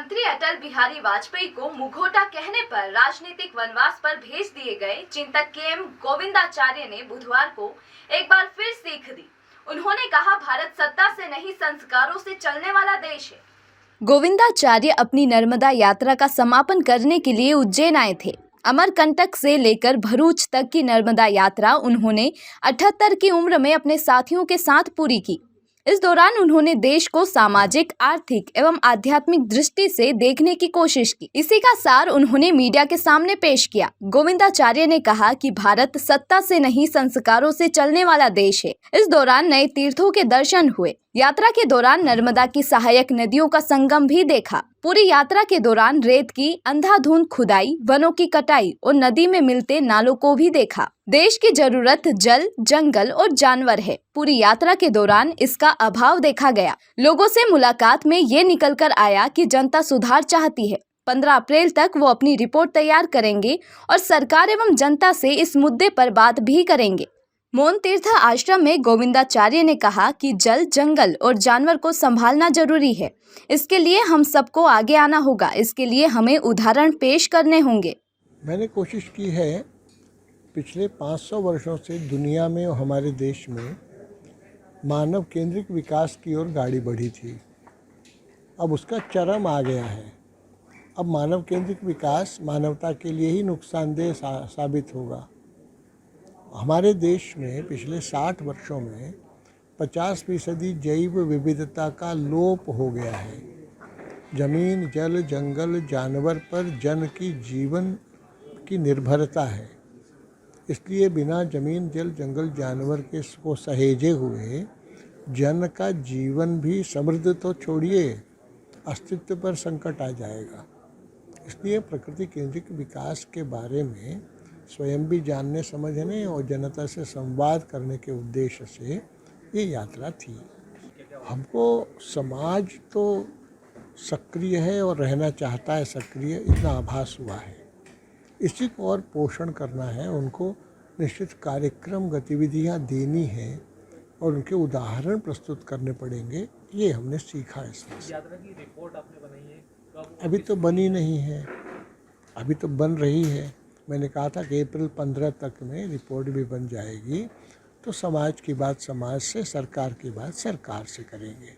प्रधानमंत्री अटल बिहारी वाजपेयी को मुखौटा कहने पर राजनीतिक वनवास पर भेज दिए गए चिंतक के.एम. गोविंदाचार्य ने बुधवार को एक बार फिर सीख दी। उन्होंने कहा, भारत सत्ता से नहीं संस्कारों से चलने वाला देश है। गोविंदाचार्य अपनी नर्मदा यात्रा का समापन करने के लिए उज्जैन आए थे। अमरकंटक से लेकर भरूच तक की नर्मदा यात्रा उन्होंने 78 की उम्र में अपने साथियों के साथ पूरी की। इस दौरान उन्होंने देश को सामाजिक, आर्थिक एवं आध्यात्मिक दृष्टि से देखने की कोशिश की। इसी का सार उन्होंने मीडिया के सामने पेश किया। गोविंदाचार्य ने कहा कि भारत सत्ता से नहीं संस्कारों से चलने वाला देश है। इस दौरान नए तीर्थों के दर्शन हुए। यात्रा के दौरान नर्मदा की सहायक नदियों का संगम भी देखा। पूरी यात्रा के दौरान रेत की अंधाधुंध खुदाई, वनों की कटाई और नदी में मिलते नालों को भी देखा। देश की जरूरत जल, जंगल और जानवर है। पूरी यात्रा के दौरान इसका अभाव देखा गया। लोगों से मुलाकात में ये निकल कर आया कि जनता सुधार चाहती है। 15 अप्रैल तक वो अपनी रिपोर्ट तैयार करेंगे और सरकार एवं जनता से इस मुद्दे पर बात भी करेंगे। मौन तीर्थ आश्रम में गोविंदाचार्य ने कहा कि जल, जंगल और जानवर को संभालना जरूरी है। इसके लिए हम सबको आगे आना होगा। इसके लिए हमें उदाहरण पेश करने होंगे। मैंने कोशिश की है, पिछले 500 वर्षों से दुनिया में और हमारे देश में मानव केंद्रित विकास की ओर गाड़ी बढ़ी थी। अब उसका चरम आ गया है। अब मानव केंद्रित विकास मानवता के लिए ही नुकसानदेह साबित होगा। हमारे देश में पिछले 60 वर्षों में 50% जैव विविधता का लोप हो गया है। जमीन, जल, जंगल, जानवर पर जन की जीवन की निर्भरता है। इसलिए बिना जमीन, जल, जंगल, जानवर के को सहेजे हुए जन का जीवन भी समृद्ध तो छोड़िए, अस्तित्व पर संकट आ जाएगा। इसलिए प्रकृति केंद्रित विकास के बारे में स्वयं भी जानने, समझने और जनता से संवाद करने के उद्देश्य से ये यात्रा थी। हमको समाज तो सक्रिय है और रहना चाहता है सक्रिय, इतना आभास हुआ है। इसी को और पोषण करना है, उनको निश्चित कार्यक्रम गतिविधियां देनी है और उनके उदाहरण प्रस्तुत करने पड़ेंगे। ये हमने सीखा है इसमें। यात्रा की रिपोर्ट आपने बनाई है? अभी तो बनी नहीं है, अभी तो बन रही है। मैंने कहा था कि अप्रैल 15 तक में रिपोर्ट भी बन जाएगी। तो समाज की बात समाज से, सरकार की बात सरकार से करेंगे।